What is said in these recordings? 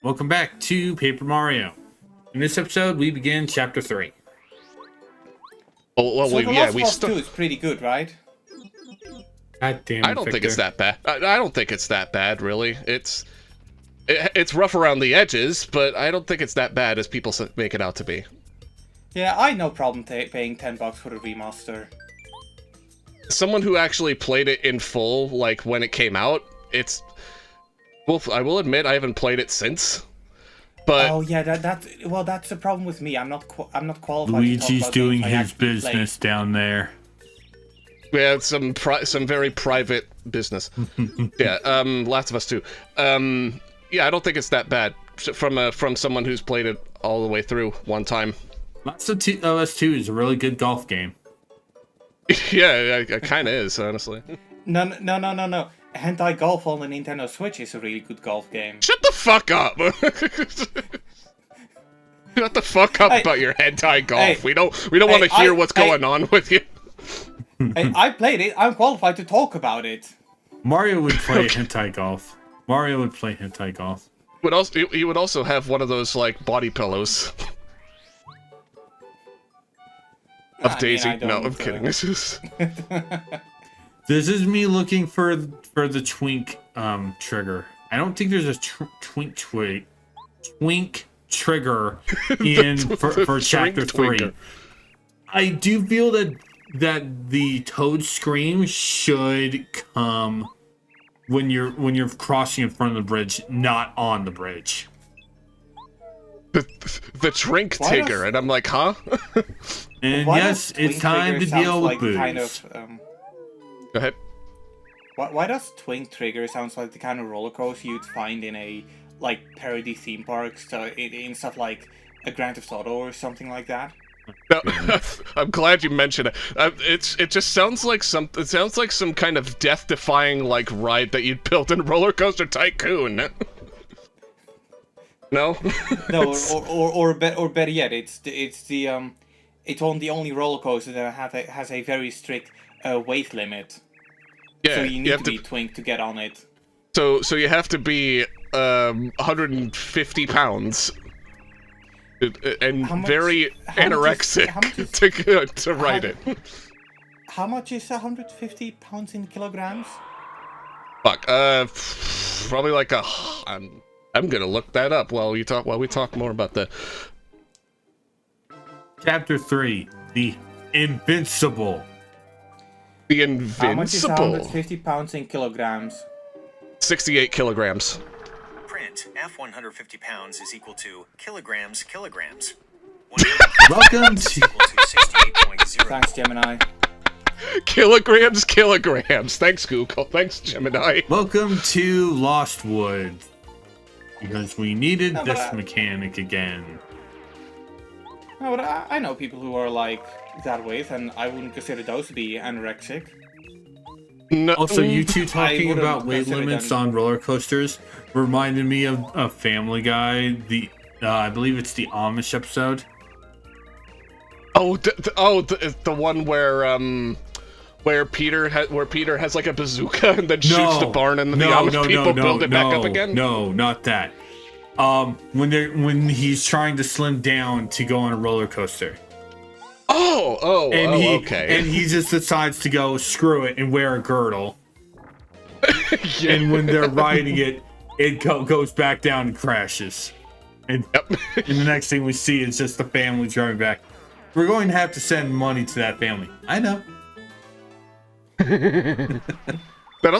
Welcome back to Paper Mario. In this episode, we begin Chapter 3. Oh, So The Last of Us 2 is pretty good, right? God damn it, I don't think Victor. it's that bad. I don't think it's that bad, really. It's rough around the edges, but I don't think it's that bad as people make it out to be. Yeah, I no problem paying $10 for the remaster. Someone who actually played it in full, like when it came out, well, I will admit I haven't played it since. But Oh yeah, that's the problem with me. I'm not qualified. Luigi's to talk about doing games I his actually business down there. we had some very private business. Yeah, Last of Us 2. Yeah, I don't think it's that bad from someone who's played it all the way through one time. Last of Us 2 is a really good golf game. Yeah, it kind of is, honestly. No. Hentai Golf on the Nintendo Switch is a really good golf game. Shut the fuck up! Shut the fuck up Hey, about your hentai golf. hey, we don't want to hear what's hey. going on with you. Hey, I played it. I'm qualified to talk about it. Mario would play hentai golf. Mario would play hentai golf. He would also have one of those like body pillows of Daisy. No, I'm kidding. This is This is me looking for the twink trigger. I don't think there's a twink trigger in for chapter 3. I do feel that the Toad scream should come when you're crossing in front of the bridge, not on the bridge. the Trink Tigger, and I'm like, huh? And Why yes, does it's Twink time Trigger to sounds deal with like booze. kind of, Go ahead. why does Twink Trigger sounds like the kind of roller coaster you'd find in a like parody theme park, so in stuff like a Grand Theft Auto or something like that? No, I'm glad you mentioned it. It just sounds like some kind of death-defying like ride that you'd built in Roller Coaster Tycoon. No. No, or better yet, it's the the only roller coaster that has a very strict weight limit. Yeah, So you need have to be twink to get on it. So you have to be 150 pounds and How much- very how much is- anorexic how much is- to ride it. How much is 150 pounds in kilograms? Fuck. Probably like I'm gonna look that up while we talk more about that. Chapter 3, the Invincible. The How much is Invincible. 150 pounds in kilograms? 68 kilograms. Print F 150 pounds is equal to kilograms. Welcome is to equal to 68.0. Thanks, Gemini. Kilograms. Thanks, Google. Thanks, Gemini. welcome to Lost Woods. Because we needed No, but this mechanic again. No, but I know people who are like that weight, and I wouldn't consider those to be anorexic. No, Also, you two talking wouldn't about weight consider limits them- on roller coasters reminded me of a Family Guy. I believe it's the Amish episode. the one where Peter has like a bazooka and then shoots the barn and then the Amish people build it back up again. No, not that. When he's trying to slim down to go on a roller coaster, Okay. and he just decides to go screw it and wear a girdle. Yeah. And when they're riding it, it goes back down and crashes. And, and the next thing we see is just the family driving back. We're going to have to send money to that family. I know. That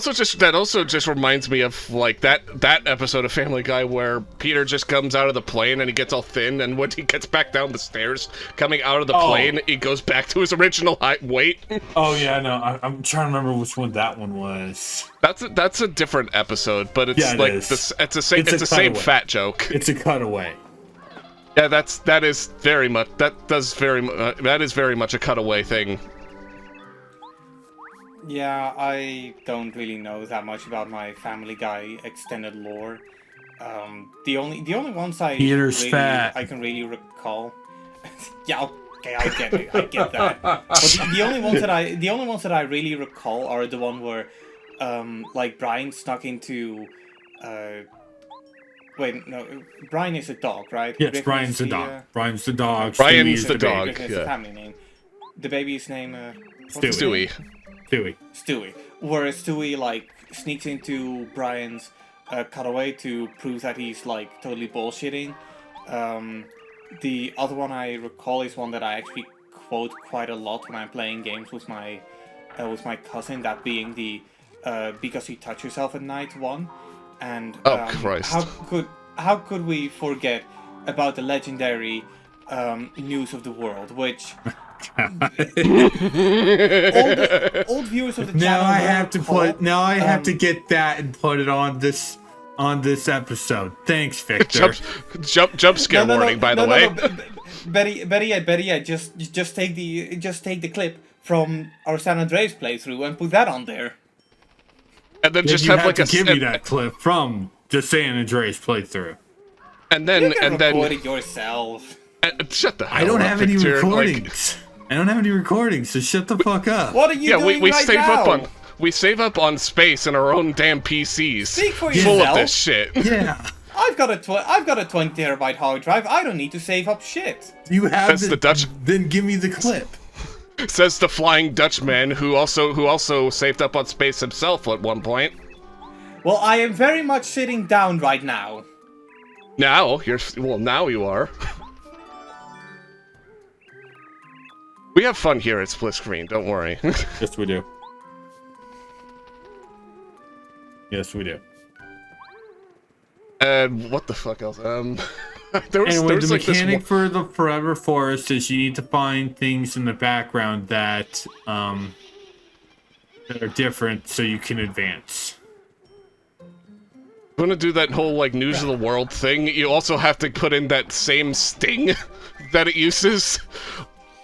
also just reminds me of like that episode of Family Guy where Peter just comes out of the plane and he gets all thin, and when he gets back down the stairs coming out of the plane, he goes back to his original height weight. Oh yeah, no, I'm trying to remember which one that one was. That's a different episode, but it's Yeah, it like is. it's the same cutaway. fat joke. It's a cutaway. Yeah, that is very much a cutaway thing. Yeah, I don't really know that much about my Family Guy extended lore. The only ones Peter's fat. I can really recall. Yeah, okay, I get it. I get that. But the only ones that I really recall are the one where like Brian snuck into Wait, no, Brian is a dog, right? Yes, Griffin Brian's is the dog. Brian's the dog. Brian's Stewie is the baby. dog. Griffin is the Yeah. family name. The baby's name, what's Stewie. his name? Stewie. Stewie. Stewie. Where Stewie, like, sneaks into Brian's cutaway to prove that he's, like, totally bullshitting. The other one I recall is one that I actually quote quite a lot when I'm playing games with my cousin, that being the because you touch yourself at night one. And Christ. how could we forget about the legendary News of the World, which old viewers of the channel Now I have to recall, put. Now I have to get that and put it on this episode. Thanks, Victor. Jump scare warning, by the way. Better yet, just take the clip from our San Andreas playthrough and put that on there. And then just you have like to a give me that clip from the San Andreas playthrough. and then You can and then record it yourself. shut the hell I don't up, have any Victor. recordings. I don't have any recordings, so shut the fuck up. What are you Yeah, doing we right save now? up on space in our own damn PCs. Speak for full yourself. of this shit. Yeah, I've got a 20 terabyte hard drive. I don't need to save up shit. you have That's the Dutch. Then give me the clip. Says the Flying Dutchman, who also saved up on space himself at one point. Well, I am very much sitting down right now. Now now you are. We have fun here at Split Screen. Don't worry. Yes, we do. Yes, we do. And what the fuck else? There was Anyway, the like this mechanic one. for the Forever Forest is you need to find things in the background that are different so you can advance. Want to do that whole like news of the world thing? You also have to put in that same sting that it uses,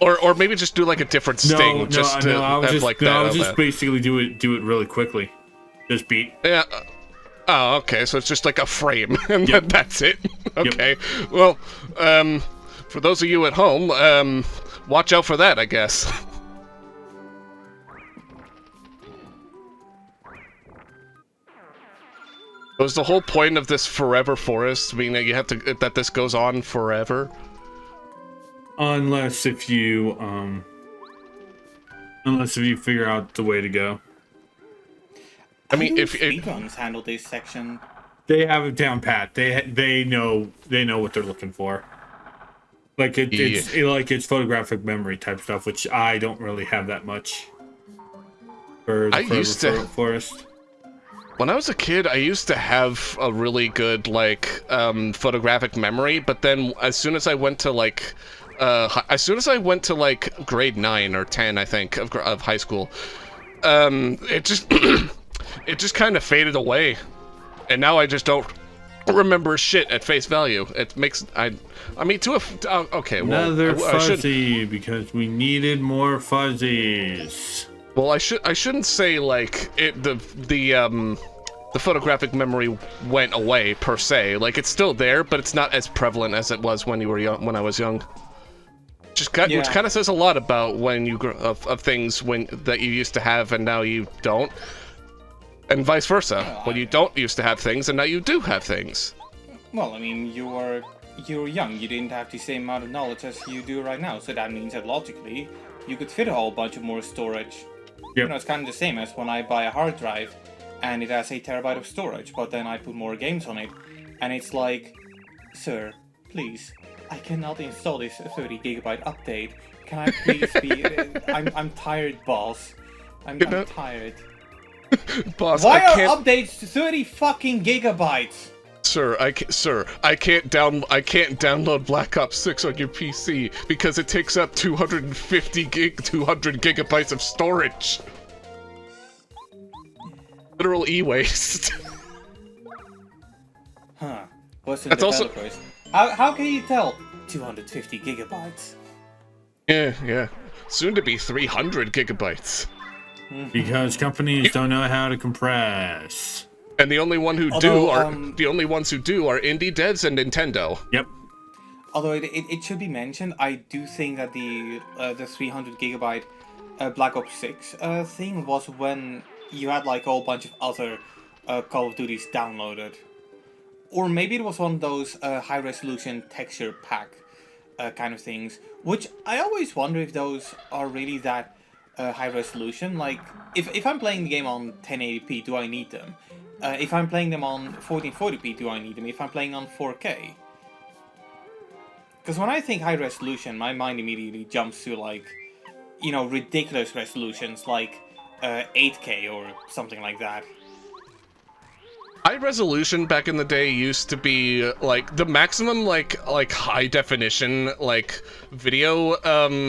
or maybe just do like a different sting. I was just that. basically do it really quickly. Just beat. Yeah. Oh, okay. So it's just like a frame, and then that's it. Okay. Well, for those of you at home, watch out for that, I guess. Was the whole point of this forever forest mean that you have to that this goes on forever? Unless if you figure out the way to go. I mean, How do if speedruns handle this section? They have it down pat. They know what they're looking for. Like it's photographic memory type stuff, which I don't really have that much. For the Forest. When I was a kid, I used to have a really good like photographic memory, but then as soon as I went to like grade 9 or 10, I think of high school, it just it just kind of faded away, and now I just don't remember shit at face value. It makes okay. Well, Another fuzzy because we needed more fuzzies. Well, I shouldn't say like the photographic memory went away per se. Like it's still there, but it's not as prevalent as it was when you were young. When I was young, which kind of says a lot about when you of things that you used to have and now you don't, and vice versa. When you don't used to have things and now you do have things. Well, I mean, you were young. You didn't have the same amount of knowledge as you do right now. So that means that logically, you could fit a whole bunch of more storage. Yep. You know, it's kind of the same as when I buy a hard drive and it has 8 terabyte of storage, but then I put more games on it, and it's like, sir, please, I cannot install this 30 gigabyte update. Can I please be? I'm tired, boss. I'm tired. Boss, Why are updates to 30 fucking gigabytes? Sir, I can't download Black Ops 6 on your PC because it takes up 200 gigabytes of storage. Literal e-waste. Huh. What's the That's developers? How can you tell? 250 gigabytes. Yeah. Soon to be 300 gigabytes. Because companies don't know how to compress. And the only ones who do are Indie Devs and Nintendo. Yep. Although it should be mentioned, I do think that the 300 gigabyte Black Ops 6 thing was when you had like a whole bunch of other Call of Duties downloaded. or maybe it was one of those high resolution texture pack kind of things, which I always wonder if those are really that high resolution. Like, if I'm playing the game on 1080p, do I need them? If I'm playing them on 1440p, do I need them? If I'm playing on 4K? Because when I think high resolution, my mind immediately jumps to, like, you know, ridiculous resolutions, like 8K or something like that. High resolution back in the day used to be like the maximum like high definition like video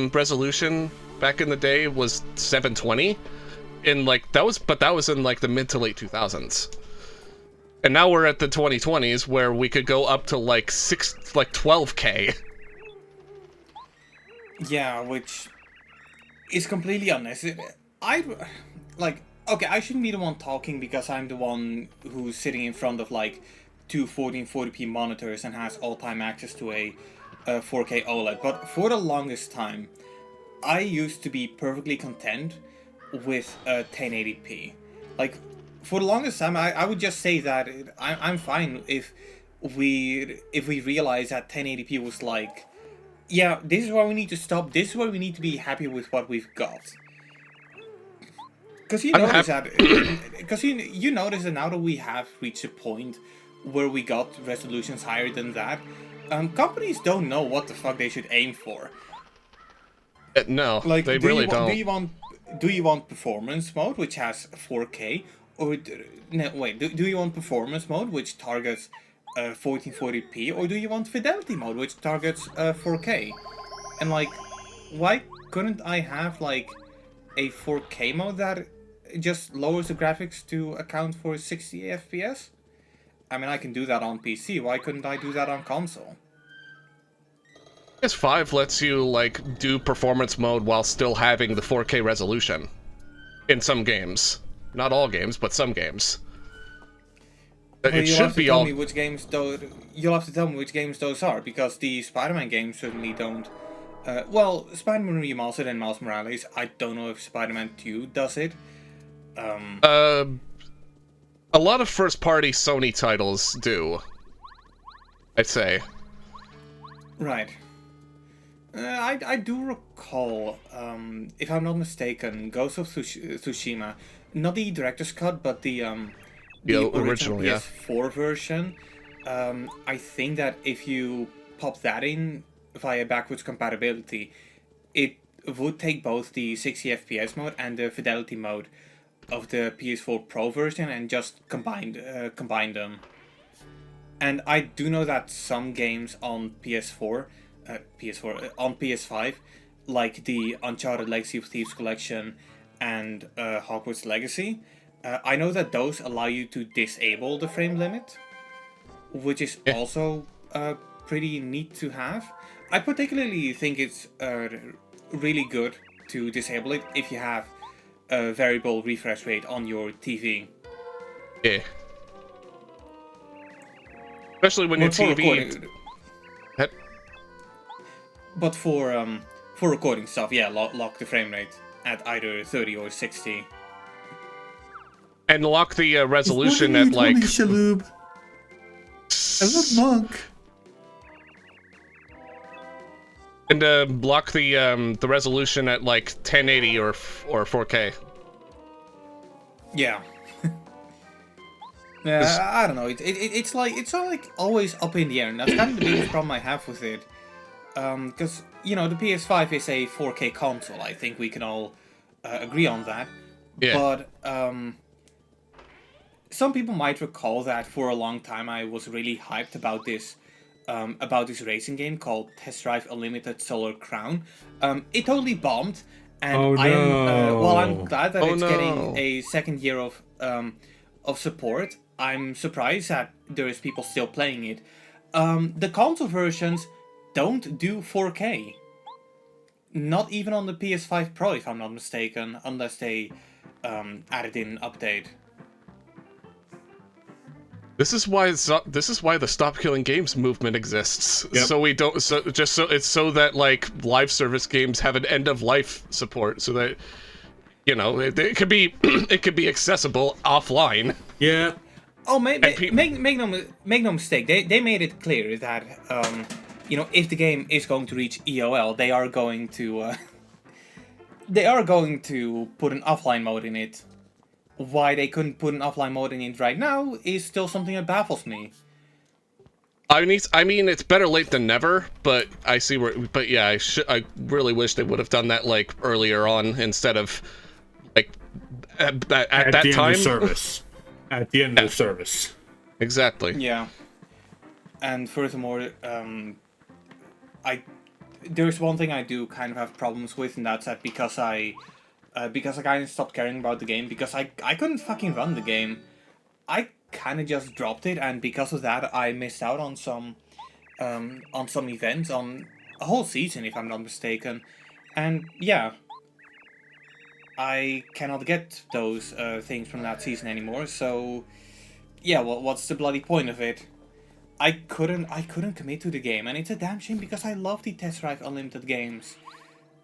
resolution back in the day was 720, and like that was in like the mid to late 2000s. And now we're at the 2020s where we could go up to like 12K. Yeah, which is completely unnecessary. Okay, I shouldn't be the one talking because I'm the one who's sitting in front of like two 1440p monitors and has all-time access to a 4K OLED. But for the longest time, I used to be perfectly content with 1080p. Like, for the longest time, I would just say that I'm fine if we realize that 1080p was like, yeah, this is where we need to stop. This is where we need to be happy with what we've got. Because you notice you notice that now that we have reached a point where we got resolutions higher than that, companies don't know what the fuck they should aim for. No, like, they really don't. Do you want performance mode, which has 4K, or do you want performance mode, which targets 1440p, or do you want fidelity mode, which targets 4K? And like, why couldn't I have like a 4K mode that just lowers the graphics to account for 60 FPS? I mean, I can do that on PC. Why couldn't I do that on console? PS5 lets you like do performance mode while still having the 4K resolution in some games. Not all games, but some games. It should be all. You'll have to tell me which games those are, because the Spider-Man games certainly don't. Well, Spider-Man Remastered and Miles Morales, I don't know if Spider-Man 2 does it. A lot of first-party Sony titles do, I'd say. Right. I do recall, if I'm not mistaken, Ghost of Tsushima, not the director's cut, but the original PS4 version. I think that if you pop that in via backwards compatibility, it would take both the 60 FPS mode and the fidelity mode of the PS4 Pro version and just combine them. And I do know that some games on on PS5, like the Uncharted Legacy of Thieves collection and Hogwarts Legacy, I know that those allow you to disable the frame limit, which is also pretty neat to have. I particularly think it's really good to disable it if you have a variable refresh rate on your TV. Yeah. Especially when your TV... But for recording stuff, yeah, lock the frame rate at either 30 or 60. And lock the resolution at like... Shalhoub. I love Monk. And block the resolution at like 1080 or 4K. Yeah. Yeah, I don't know. It's like always up in the air, and that's kind of the biggest problem I have with it. Because you know the PS5 is a 4K console. I think we can all agree on that. Yeah. But some people might recall that for a long time I was really hyped about this racing game called Test Drive Unlimited Solar Crown. It totally bombed, and I'm glad that it's getting a second year of support. I'm surprised that there is people still playing it. The console versions don't do 4K. Not even on the PS5 Pro, if I'm not mistaken, unless they added in an update. This is why the Stop Killing Games movement exists. Yep. So we don't so that like live service games have an end of life support, so that it could be it could be accessible offline. Yeah. Oh, And make no mistake. They made it clear that if the game is going to reach EOL, they are going to put an offline mode in it. Why they couldn't put an offline mode in it right now is still something that baffles me. I mean, it's better late than never, but I see where. But yeah, I really wish they would have done that like earlier on instead of like at that the time. End of service. At the end of the service. Exactly. Yeah. And furthermore, there's one thing I do kind of have problems with, and that's that because I kind of stopped caring about the game because I couldn't fucking run the game. I kind of just dropped it, and because of that, I missed out on some events, on a whole season, if I'm not mistaken. And yeah, I cannot get those things from that season anymore. So yeah, well, what's the bloody point of it? I couldn't commit to the game, and it's a damn shame because I love the Tesseract Unlimited games.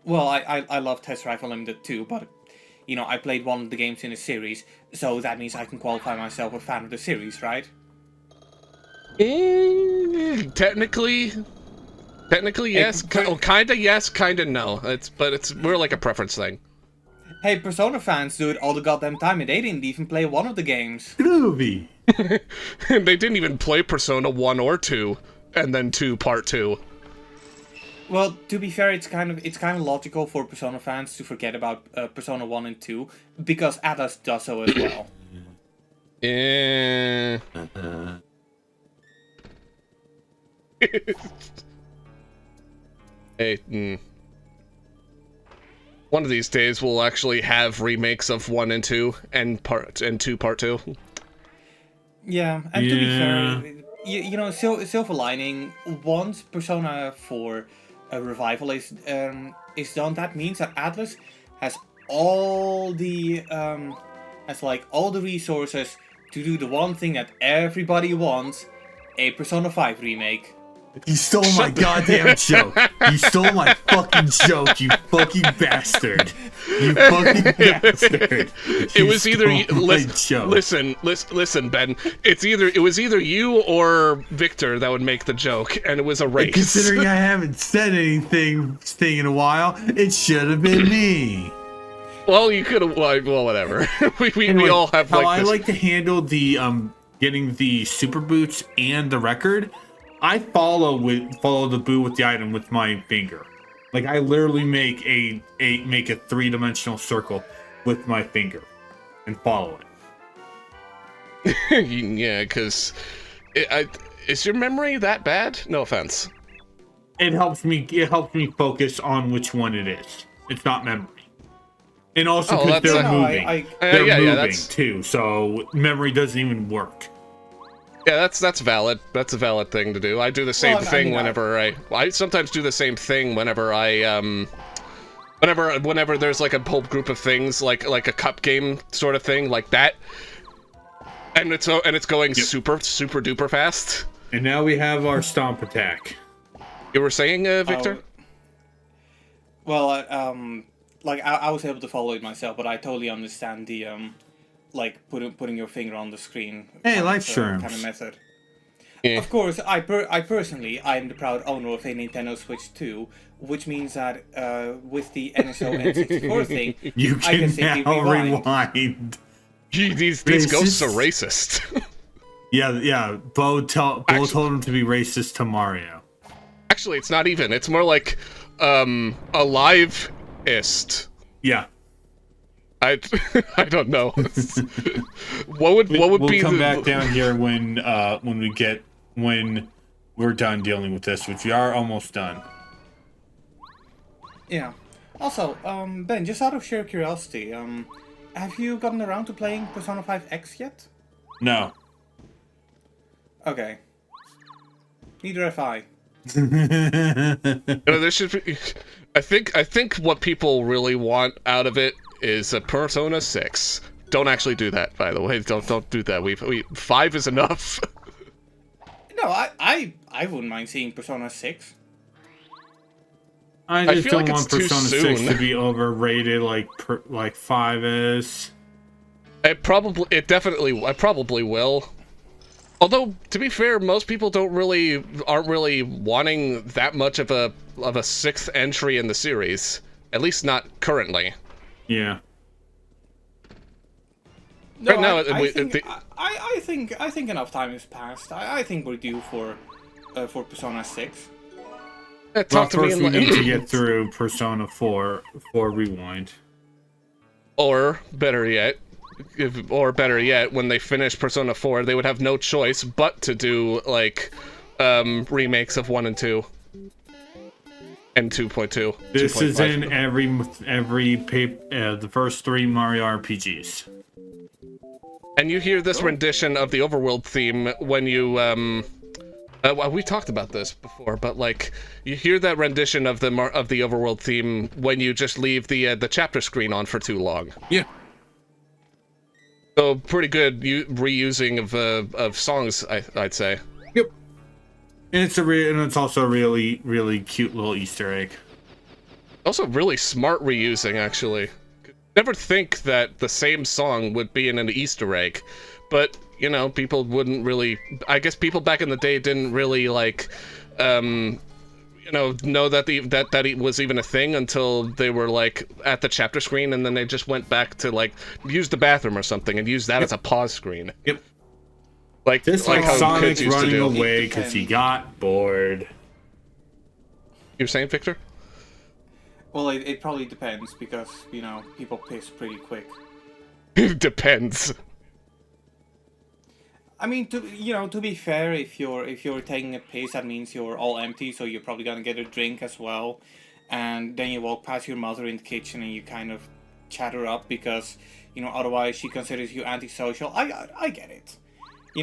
Well, I love Tesseract Unlimited too, but I played one of the games in the series, so that means I can qualify myself a fan of the series, right? Technically yes. Kinda yes, kinda no. It's more like a preference thing. Hey, Persona fans do it all the goddamn time, and they didn't even play one of the games. Groovy. They didn't even play Persona 1 or 2, and then 2 Part 2. Well, to be fair, it's kind of logical for Persona fans to forget about Persona 1 and 2, because Atlas does so as well. Hey, one of these days we'll actually have remakes of 1 and 2 and 2 Part 2. Yeah, and to be fair, silver lining, once Persona 4 revival is done, that means that Atlas has all the resources to do the one thing that everybody wants, a Persona 5 remake. You stole my goddamn joke. You stole my fucking joke, you fucking bastard. You fucking bastard. It was either listen, Ben. It was either you or Victor that would make the joke, and it was a race. Considering I haven't said anything in a while, it should have been me. Well, you could have. Well, whatever. we all have how like I this. like to handle the getting the super boots and the record. I follow the boot with the item with my finger. Like I literally make a 3-dimensional circle with my finger and follow it. Yeah, because is your memory that bad? No offense. It helps me focus on which one it is. It's not memory. And also because they're moving. They're moving too, so memory doesn't even work. Yeah, that's valid. That's a valid thing to do. I do the same thing whenever I sometimes do the same thing whenever whenever there's like a whole group of things like a cup game sort of thing like that, and it's going super duper fast. And now we have our stomp attack. You were saying, Victor? Well, I was able to follow it myself, but I totally understand the putting your finger on the screen. Hey, life shrooms. Kind of method. Yeah. Of course, I personally am the proud owner of a Nintendo Switch 2, which means that with the NSO N64 thing, you I can simply rewind. These ghosts are racist. Yeah. Bo told him to be racist to Mario. Actually, it's not even. It's more like alive-ist. Yeah. I don't know. What would we'll be? We'll come back down here when we're done dealing with this, which we are almost done. Yeah. Also, Ben, just out of sheer curiosity, have you gotten around to playing Persona 5 X yet? No. Okay. Neither have I. There should be. I think what people really want out of it is a Persona 6. Don't actually do that, by the way. Don't do that. 5 is enough. No, I wouldn't mind seeing Persona 6. I just feel don't like want it's too Persona 6 soon. to be overrated like 5 is. I probably will. Although, to be fair, most people aren't really wanting that much of a 6th entry in the series. At least not currently. Yeah. No, Right now, I think enough time has passed. I think we're due for Persona 6. Well, first we need to get through Persona 4 Rewind. Or better yet, when they finish Persona 4, they would have no choice but to do like remakes of 1 and 2 and 2.2. This is in the first 3 Mario RPGs. And you hear this rendition of the overworld theme when you well, we talked about this before, but like you hear that rendition of the overworld theme when you just leave the chapter screen on for too long. Yeah. So pretty good reusing of songs, I'd say. Yep. And it's also a really, really cute little Easter egg. Also really smart reusing, actually. Never think that the same song would be in an Easter egg, but you know, people wouldn't really. I guess people back in the day didn't really like, know that that it was even a thing until they were like at the chapter screen, and then they just went back to like use the bathroom or something and use that as a pause screen. Yep. Like this, like how Sonic kids used to running do. away because he got bored. You were saying, Victor? Well, it probably depends because people piss pretty quick. It depends. I mean, to be fair, if you're taking a piss, that means you're all empty, so you're probably gonna get a drink as well, and then you walk past your mother in the kitchen and you kind of chatter up because otherwise she considers you antisocial. I get it. You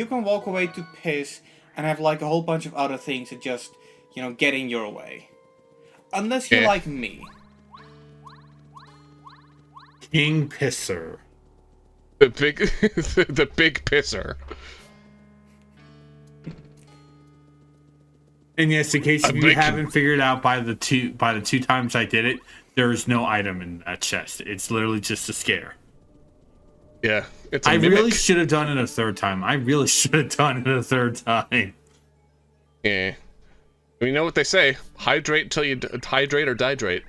can walk away to piss and have like a whole bunch of other things that just get in your way, unless you're like me. King Pisser. The big pisser. And yes, in case you haven't figured out by the two times I did it, there is no item in that chest. It's literally just a scare. Yeah, it's a I mimic. really should have done it a third time. Yeah. You know what they say? Hydrate till you hydrate or dihydrate.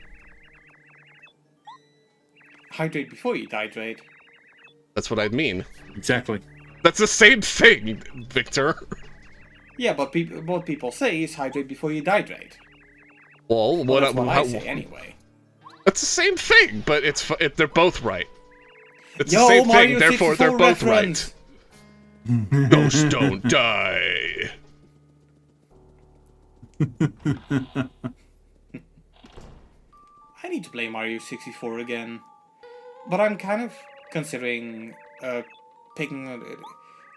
Hydrate before you dihydrate. That's what I mean. Exactly. That's the same thing, Victor. Yeah, but what people say is hydrate before you dihydrate. Well, That's what I say anyway. That's the same thing, but they're both right. It's Yo, the same Mario thing, therefore they're both reference. right. Ghosts don't die. I need to play Mario 64 again, but I'm kind of considering picking up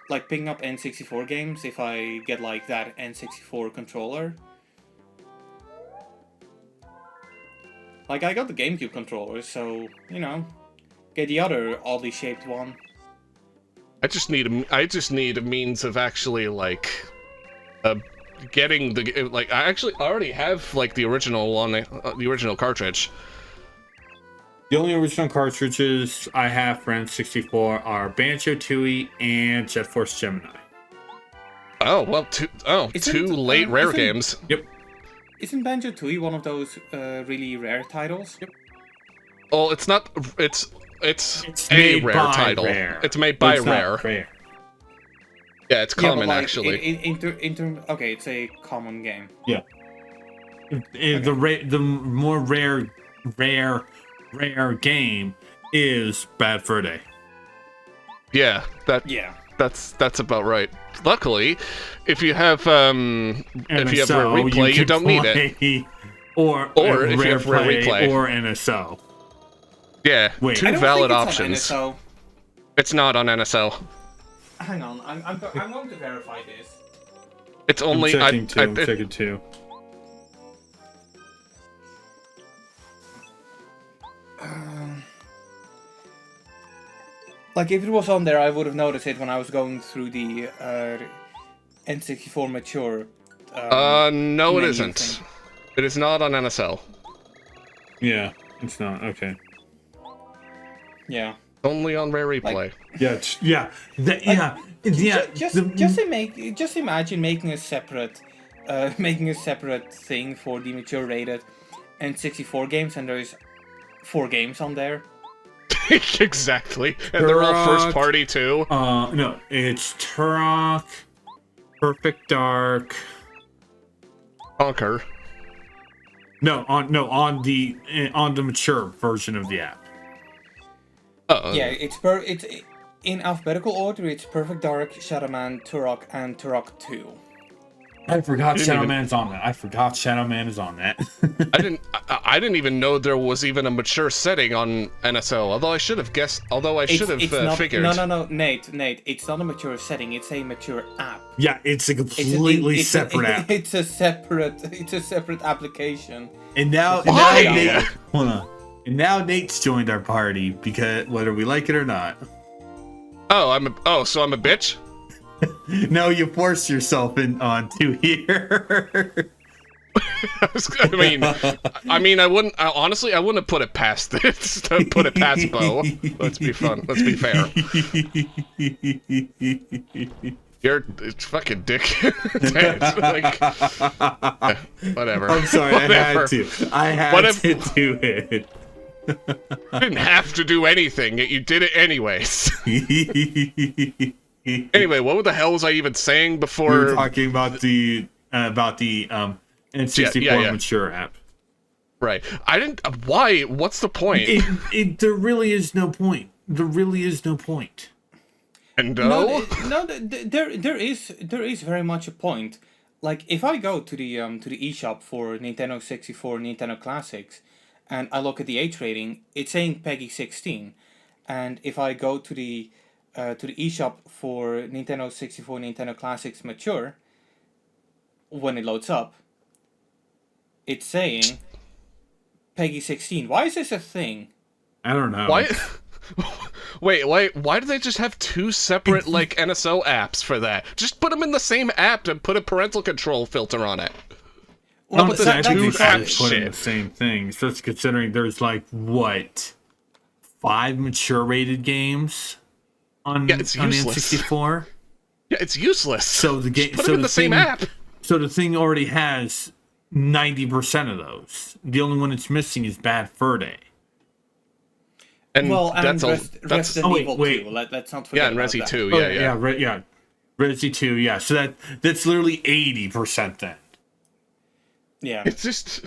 N64 games if I get like that N64 controller. Like I got the GameCube controller, so get the other oddly shaped one. I just need a means of actually like getting the I already have like the original one, the original cartridge. The only original cartridges I have for N64 are Banjo-Tooie and Jet Force Gemini. Oh well, two late rare games. Yep. Isn't Banjo-Tooie one of those really rare titles? Yep. Oh, it's not. It's a rare title. Rare. It's made by It's Rare. not rare. Yeah, it's common like, actually. Okay, it's a common game. Yeah. The more rare game is Bad Fur Day. Yeah, that's about right. Luckily, if you have rare replay, you don't need it. Or if you rare have rare play replay or NSO. Yeah, Wait. two I don't valid think it's options. on NSO. It's not on NSL. Hang on, I'm going to verify this. It's only I'm checking too. Like if it was on there, I would have noticed it when I was going through the N64 mature. No, it menu isn't. thing. It is not on NSL. Yeah, it's not. Okay. Yeah, Only on Rare Replay. Just imagine making a separate thing for the mature rated N64 games, and there's 4 games on there. Exactly, and they're all first party too. No, it's Turok, Perfect Dark. Conquer. On the mature version of the app. Yeah, it's in alphabetical order. It's Perfect Dark, Shadowman, Turok, and Turok 2. I forgot Shadow Man's on that. I forgot Shadow Man is on that. I didn't even know there was even a mature setting on NSO. Although I should have guessed. Although I should have figured. No, Nate. It's not a mature setting. It's a mature app. Yeah, it's a completely separate app. It's a separate application. And now Nate, hold on. And now Nate's joined our party because whether we like it or not. So I'm a bitch? No, you force yourself onto here. I wouldn't. Honestly, I wouldn't have put it past this. To put it past Bo. Let's be fair. You're fucking dick. Whatever. I'm sorry. Whatever. I had to do it. You didn't have to do anything. You did it anyways. Anyway, what the hell was I even saying before? We were talking about the N64 mature app. Right. I didn't. Why? What's the point? There really is no point. And there is very much a point. Like if I go to the eShop for Nintendo 64, Nintendo Classics, and I look at the age rating, it's saying PEGI 16. And if I go to the eShop for Nintendo 64, Nintendo Classics Mature, when it loads up, it's saying PEGI 16. Why is this a thing? I don't know. Why? Wait, why do they just have 2 separate NSO apps for that? Just put them in the same app and put a parental control filter on it. Well, but that's two app put in the shit. same thing. Especially considering there's 5 mature rated games on N64. Yeah, it's useless. So the game put them in the same app. So the thing already has 90% of those. The only one it's missing is Bad Fur Day. And Resident Evil 2. Let's not forget about Resi that. 2. Resi 2. Yeah, so that's literally 80% then. Yeah, it's just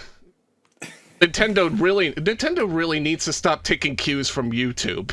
Nintendo really needs to stop taking cues from YouTube.